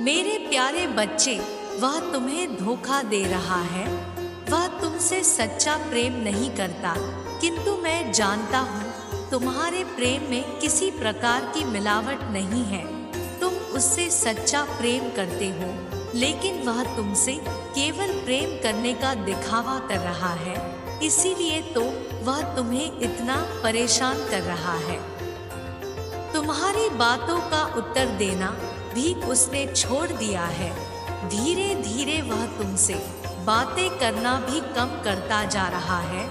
मेरे प्यारे बच्चे, वह तुम्हें धोखा दे रहा है। वह तुमसे सच्चा प्रेम नहीं करता, किंतु मैं जानता हूँ तुम्हारे प्रेम में किसी प्रकार की मिलावट नहीं है। तुम उससे सच्चा प्रेम करते हो, लेकिन वह तुमसे केवल प्रेम करने का दिखावा कर रहा है, इसीलिए तो वह तुम्हें इतना परेशान कर रहा है। तुम्हारी बातों का उत्तर देना भी उसने छोड़ दिया है। धीरे धीरे वह तुमसे बातें करना भी कम करता जा रहा है,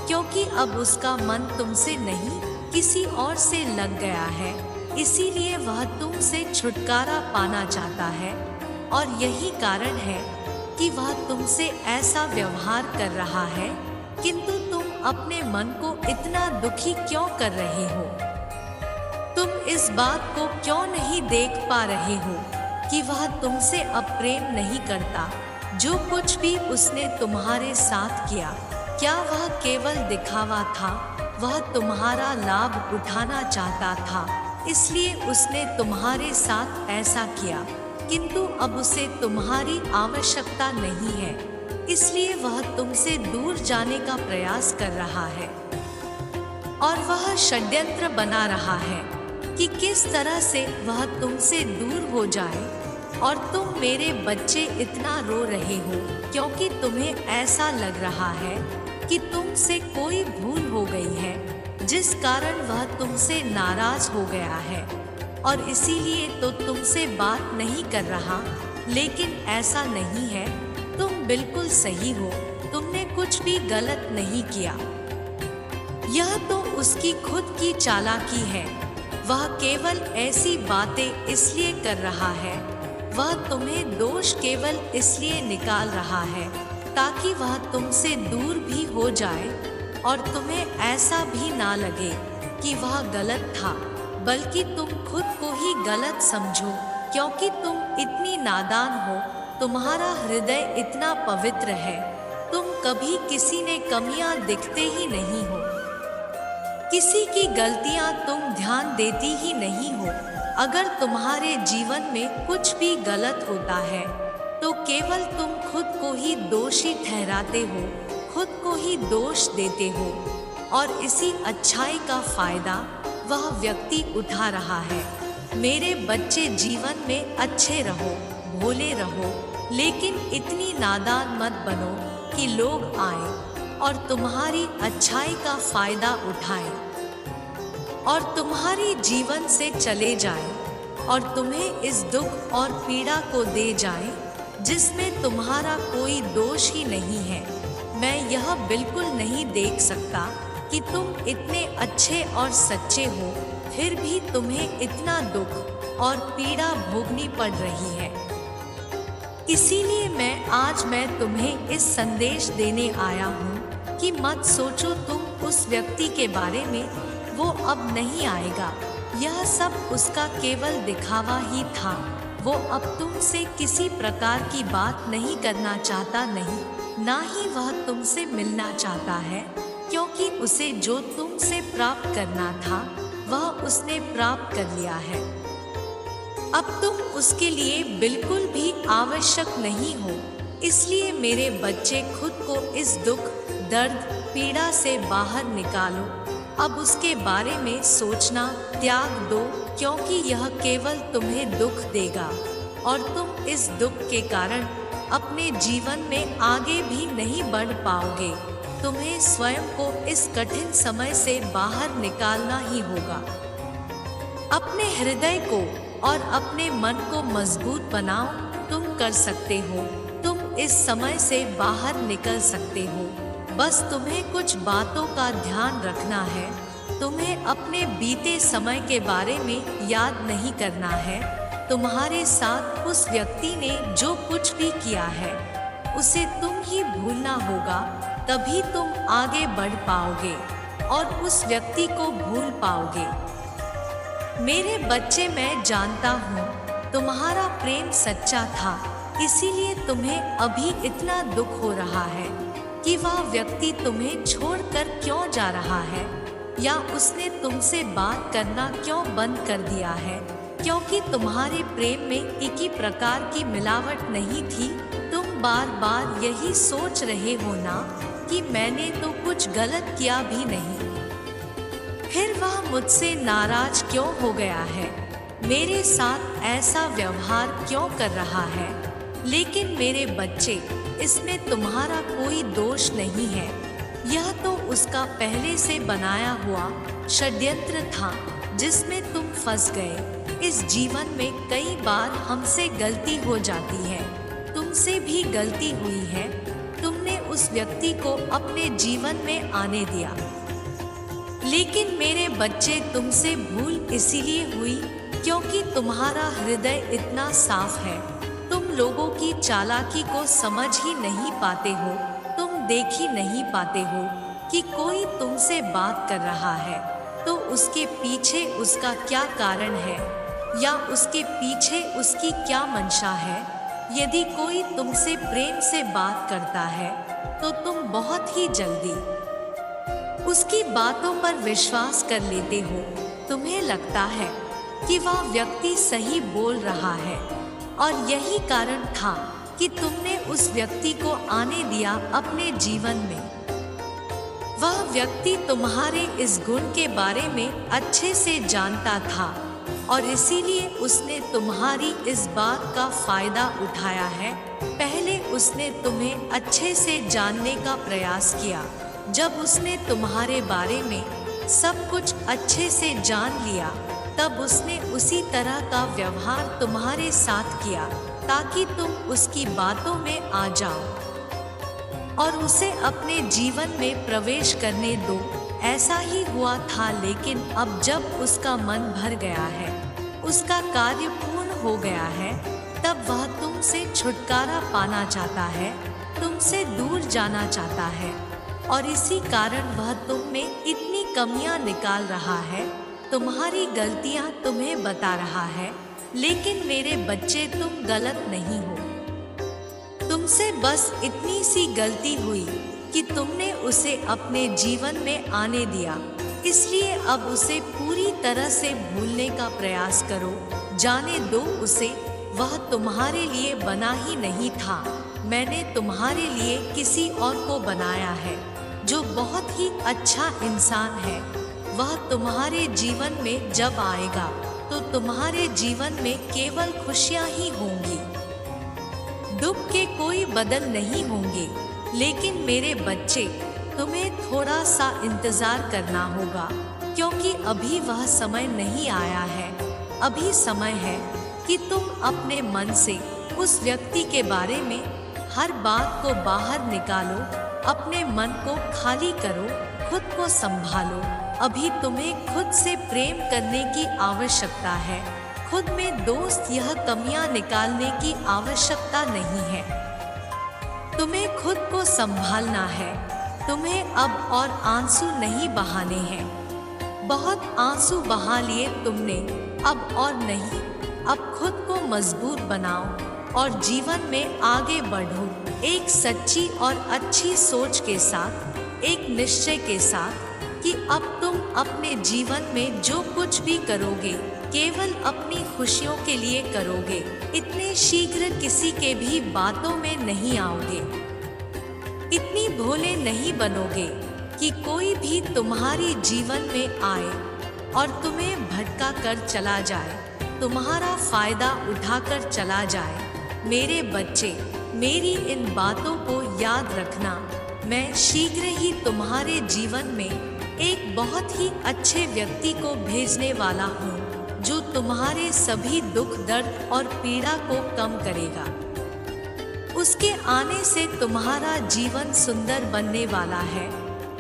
क्योंकि अब उसका मन तुमसे नहीं किसी और से लग गया है। इसीलिए वह तुमसे छुटकारा पाना चाहता है, और यही कारण है कि वह तुमसे ऐसा व्यवहार कर रहा है। किंतु तुम अपने मन को इतना दुखी क्यों कर रहे हो? तुम इस बात को क्यों नहीं देख पा रहे हो कि वह तुमसे अब प्रेम नहीं करता? जो कुछ भी उसने तुम्हारे साथ किया, क्या वह केवल दिखावा था? वह तुम्हारा लाभ उठाना चाहता था, इसलिए उसने तुम्हारे साथ ऐसा किया। किंतु अब उसे तुम्हारी आवश्यकता नहीं है, इसलिए वह तुमसे दूर जाने का प्रयास कर रहा है। और वह षड्यंत्र बना रहा है कि किस तरह से वह तुमसे दूर हो जाए। और तुम मेरे बच्चे इतना रो रहे हो क्योंकि तुम्हें ऐसा लग रहा है कि तुमसे कोई भूल हो गई है, जिस कारण वह तुमसे नाराज हो गया है, और इसीलिए तो तुमसे बात नहीं कर रहा। लेकिन ऐसा नहीं है, तुम बिल्कुल सही हो, तुमने कुछ भी गलत नहीं किया। यह तो उसकी खुद की चालाकी है। वह केवल ऐसी बातें इसलिए कर रहा है, वह तुम्हें दोष केवल इसलिए निकाल रहा है ताकि वह तुमसे दूर भी हो जाए और तुम्हें ऐसा भी ना लगे कि वह गलत था, बल्कि तुम खुद को ही गलत समझो, क्योंकि तुम इतनी नादान हो। तुम्हारा हृदय इतना पवित्र है, तुम कभी किसी में कमियां दिखते ही नहीं हो, किसी की गलतियां तुम ध्यान देती ही नहीं हो। अगर तुम्हारे जीवन में कुछ भी गलत होता है तो केवल तुम खुद को ही दोषी ठहराते हो, खुद को ही दोष देते हो, और इसी अच्छाई का फायदा वह व्यक्ति उठा रहा है। मेरे बच्चे, जीवन में अच्छे रहो, भोले रहो, लेकिन इतनी नादान मत बनो कि लोग आए और तुम्हारी अच्छाई का फायदा उठाएं और तुम्हारी जीवन से चले जाएं और तुम्हें इस दुख और पीड़ा को दे जाएं जिसमें तुम्हारा कोई दोष ही नहीं है। मैं यह बिल्कुल नहीं देख सकता कि तुम इतने अच्छे और सच्चे हो, फिर भी तुम्हें इतना दुख और पीड़ा भोगनी पड़ रही है। इसीलिए आज मैं तुम्हें इस संदेश देने आया हूँ कि मत सोचो तुम उस व्यक्ति के बारे में, वो अब नहीं आएगा। यह सब उसका केवल दिखावा ही था। वो अब तुमसे किसी प्रकार की बात नहीं करना चाहता, नहीं, ना ही वह तुमसे मिलना चाहता है, क्योंकि उसे जो तुमसे प्राप्त करना था वह उसने प्राप्त कर लिया है। अब तुम उसके लिए बिल्कुल भी आवश्यक नहीं हो। इसलिए मेरे बच्चे, खुद को इस दुख, दर्द, पीड़ा से बाहर निकालो। अब उसके बारे में सोचना त्याग दो, क्योंकि यह केवल तुम्हें दुख देगा और तुम इस दुख के कारण अपने जीवन में आगे भी नहीं बढ़ पाओगे। तुम्हें स्वयं को इस कठिन समय से बाहर निकालना ही होगा। अपने हृदय को और अपने मन को मजबूत बनाओ। तुम कर सकते हो, तुम इस समय से बाहर निकल सकते हो। बस तुम्हें कुछ बातों का ध्यान रखना है। तुम्हें अपने बीते समय के बारे में याद नहीं करना है। तुम्हारे साथ उस व्यक्ति ने जो कुछ भी किया है उसे तुम ही भूलना होगा, तभी तुम आगे बढ़ पाओगे और उस व्यक्ति को भूल पाओगे। मेरे बच्चे, मैं जानता हूँ तुम्हारा प्रेम सच्चा था, इसीलिए तुम्हें अभी इतना दुख हो रहा है कि वह व्यक्ति तुम्हें छोड़कर क्यों जा रहा है, या उसने तुमसे बात करना क्यों बंद कर दिया है। क्योंकि तुम्हारे प्रेम में एक ही प्रकार की मिलावट नहीं थी। तुम बार बार यही सोच रहे हो ना कि मैंने तो कुछ गलत किया भी नहीं। फिर वह मुझसे नाराज क्यों हो गया है, मेरे साथ ऐसा व्यवहार क्यों कर रहा है? लेकिन मेरे बच्चे, इसमें तुम्हारा कोई दोष नहीं है। यह तो उसका पहले से बनाया हुआ षड्यंत्र था जिसमें तुम फंस गए। इस जीवन में कई बार हमसे गलती हो जाती है, तुमसे भी गलती हुई है। तुमने उस व्यक्ति को अपने जीवन में आने दिया, लेकिन मेरे बच्चे तुमसे भूल इसीलिए हुई क्योंकि तुम्हारा हृदय इतना साफ है। तुम लोगों की चालाकी को समझ ही नहीं पाते हो। तुम देख ही नहीं पाते हो कि कोई तुमसे बात कर रहा है तो उसके पीछे उसका क्या कारण है या उसके पीछे उसकी क्या मंशा है। यदि कोई तुमसे प्रेम से बात करता है तो तुम बहुत ही जल्दी उसकी बातों पर विश्वास कर लेते हो। तुम्हें लगता है कि वह व्यक्ति सही बोल रहा है और यही कारण था कि तुमने उस व्यक्ति को आने दिया अपने जीवन में। वह व्यक्ति तुम्हारे इस गुण के बारे में अच्छे से जानता था और इसीलिए उसने तुम्हारी इस बात का फायदा उठाया है। पहले उसने तुम्हें अच्छे से जानने का प्रयास किया। जब उसने तुम्हारे बारे में सब कुछ अच्छे से जान लिया, तब उसने उसी तरह का व्यवहार तुम्हारे साथ किया ताकि तुम उसकी बातों में आ जाओ और उसे अपने जीवन में प्रवेश करने दो। ऐसा ही हुआ था, लेकिन अब जब उसका मन भर गया है, उसका कार्य पूर्ण हो गया है, तब वह तुमसे छुटकारा पाना चाहता है, तुमसे दूर जाना चाहता है और इसी कारण वह तुम में इतनी कमियां निकाल रहा है, तुम्हारी गलतियां तुम्हें बता रहा है। लेकिन मेरे बच्चे, तुम गलत नहीं हो। तुमसे बस इतनी सी गलती हुई कि तुमने उसे अपने जीवन में आने दिया। इसलिए अब उसे पूरी तरह से भूलने का प्रयास करो। जाने दो उसे, वह तुम्हारे लिए बना ही नहीं था। मैंने तुम्हारे लिए किसी और को बनाया है जो बहुत ही अच्छा इंसान है। वह तुम्हारे जीवन में जब आएगा तो तुम्हारे जीवन में केवल खुशियां ही होंगी, दुख के कोई बदल नहीं होंगे। लेकिन मेरे बच्चे, तुम्हें थोड़ा सा इंतजार करना होगा क्योंकि अभी वह समय नहीं आया है। अभी समय है कि तुम अपने मन से उस व्यक्ति के बारे में हर बात को बाहर निकालो, अपने मन को खाली करो, खुद को संभालो। अभी तुम्हें खुद से प्रेम करने की आवश्यकता है। खुद में दोस्त, यह कमियां निकालने की आवश्यकता नहीं है। तुम्हें खुद को संभालना है। तुम्हें अब और आंसू नहीं बहाने हैं। बहुत आंसू बहा लिए तुमने, अब और नहीं। अब खुद को मजबूत बनाओ और जीवन में आगे बढ़ो, एक सच्ची और अच्छी सोच के साथ, एक निश्चय के साथ कि अब तुम अपने जीवन में जो कुछ भी करोगे केवल अपनी खुशियों के लिए करोगे। इतने शीघ्र किसी के भी बातों में नहीं आओगे। इतनी भोले नहीं बनोगे कि कोई भी तुम्हारी जीवन में आए और तुम्हें भटका कर चला जाए, तुम्हारा फायदा उठाकर चला जाए। मेरे बच्चे, मेरी इन बातों को याद रखना। मैं शीघ्र ही तुम्हारे जीवन में एक बहुत ही अच्छे व्यक्ति को भेजने वाला हूँ जो तुम्हारे सभी दुख, दर्द और पीड़ा को कम करेगा। उसके आने से तुम्हारा जीवन सुंदर बनने वाला है।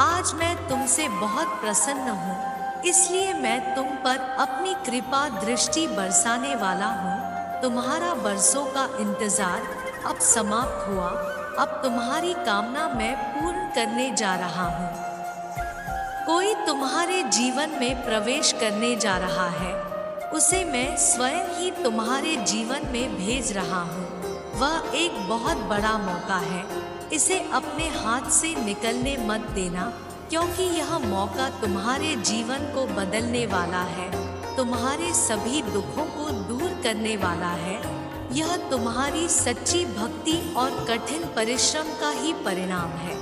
आज मैं तुमसे बहुत प्रसन्न हूँ, इसलिए मैं तुम पर अपनी कृपा दृष्टि बरसाने वाला हूँ। तुम्हारा बरसों का इंतजार अब समाप्त हुआ। अब तुम्हारी कामना मैं पूर्ण करने जा रहा हूँ। कोई तुम्हारे जीवन में प्रवेश करने जा रहा है, उसे मैं स्वयं ही तुम्हारे जीवन में भेज रहा हूँ। वह एक बहुत बड़ा मौका है, इसे अपने हाथ से निकलने मत देना, क्योंकि यह मौका तुम्हारे जीवन को बदलने वाला है। तुम्हारे सभी दुखों को दूर करने वाला है। यह तुम्हारी सच्ची भक्ति और कठिन परिश्रम का ही परिणाम है।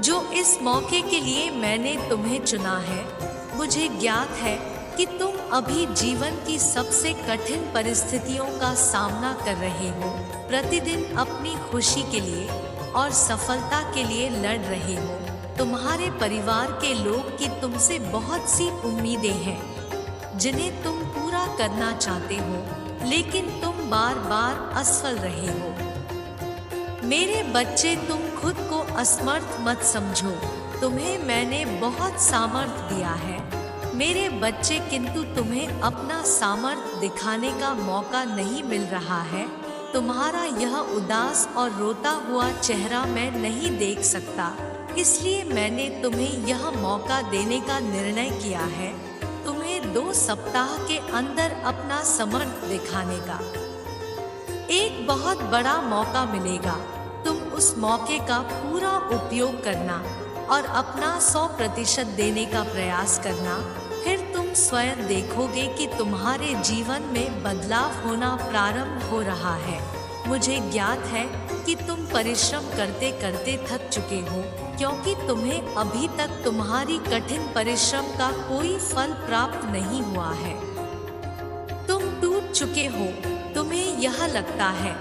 जो इस मौके के लिए मैंने तुम्हें चुना है, मुझे ज्ञात है कि तुम अभी जीवन की सबसे कठिन परिस्थितियों का सामना कर रहे हो। प्रतिदिन अपनी खुशी के लिए और सफलता के लिए लड़ रहे हो। तुम्हारे परिवार के लोग की तुमसे बहुत सी उम्मीदें हैं जिन्हें तुम पूरा करना चाहते हो, लेकिन तुम बार बार असफल रहे हो। मेरे बच्चे, तुम खुद को असमर्थ मत समझो। तुम्हें मैंने बहुत सामर्थ्य दिया है मेरे बच्चे, किंतु तुम्हें अपना सामर्थ्य दिखाने का मौका नहीं मिल रहा है। तुम्हारा यह उदास और रोता हुआ चेहरा मैं नहीं देख सकता, इसलिए मैंने तुम्हें यह मौका देने का निर्णय किया है। तुम्हें 2 सप्ताह के अंदर अपना सामर्थ्य दिखाने का एक बहुत बड़ा मौका मिलेगा। तुम उस मौके का पूरा उपयोग करना और अपना 100% देने का प्रयास करना। फिर तुम स्वयं देखोगे कि तुम्हारे जीवन में बदलाव होना प्रारंभ हो रहा है। मुझे ज्ञात है कि तुम परिश्रम करते करते थक चुके हो, क्योंकि तुम्हें अभी तक तुम्हारी कठिन परिश्रम का कोई फल प्राप्त नहीं हुआ है। तुम टूट चुके हो। तुम्हें यह लगता है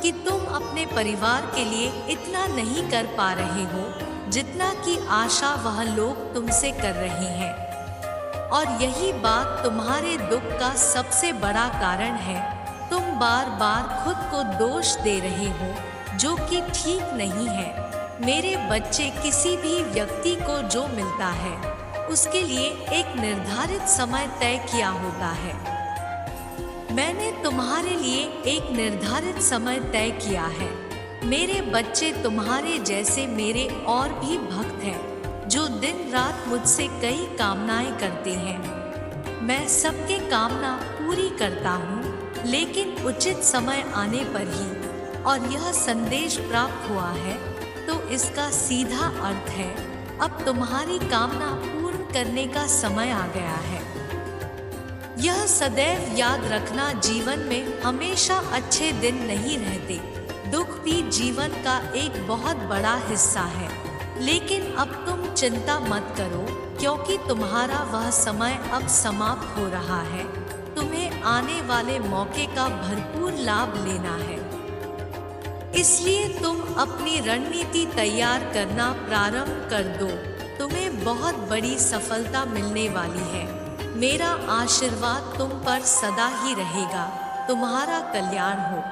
कि तुम अपने परिवार के लिए इतना नहीं कर पा रहे हो जितना कि आशा वह लोग तुमसे कर रहे हैं, और यही बात तुम्हारे दुख का सबसे बड़ा कारण है। तुम बार बार खुद को दोष दे रहे हो, जो कि ठीक नहीं है। मेरे बच्चे, किसी भी व्यक्ति को जो मिलता है उसके लिए एक निर्धारित समय तय किया होता है। मैंने तुम्हारे लिए एक निर्धारित समय तय किया है। मेरे बच्चे, तुम्हारे जैसे मेरे और भी भक्त हैं जो दिन रात मुझसे कई कामनाएं करते हैं। मैं सबके कामना पूरी करता हूँ, लेकिन उचित समय आने पर ही। और यह संदेश प्राप्त हुआ है तो इसका सीधा अर्थ है, अब तुम्हारी कामना पूर्ण करने का समय आ गया है। यह सदैव याद रखना, जीवन में हमेशा अच्छे दिन नहीं रहते। दुख भी जीवन का एक बहुत बड़ा हिस्सा है, लेकिन अब तुम चिंता मत करो, क्योंकि तुम्हारा वह समय अब समाप्त हो रहा है। तुम्हें आने वाले मौके का भरपूर लाभ लेना है, इसलिए तुम अपनी रणनीति तैयार करना प्रारंभ कर दो। तुम्हें बहुत बड़ी सफलता मिलने वाली है। मेरा आशीर्वाद तुम पर सदा ही रहेगा। तुम्हारा कल्याण हो।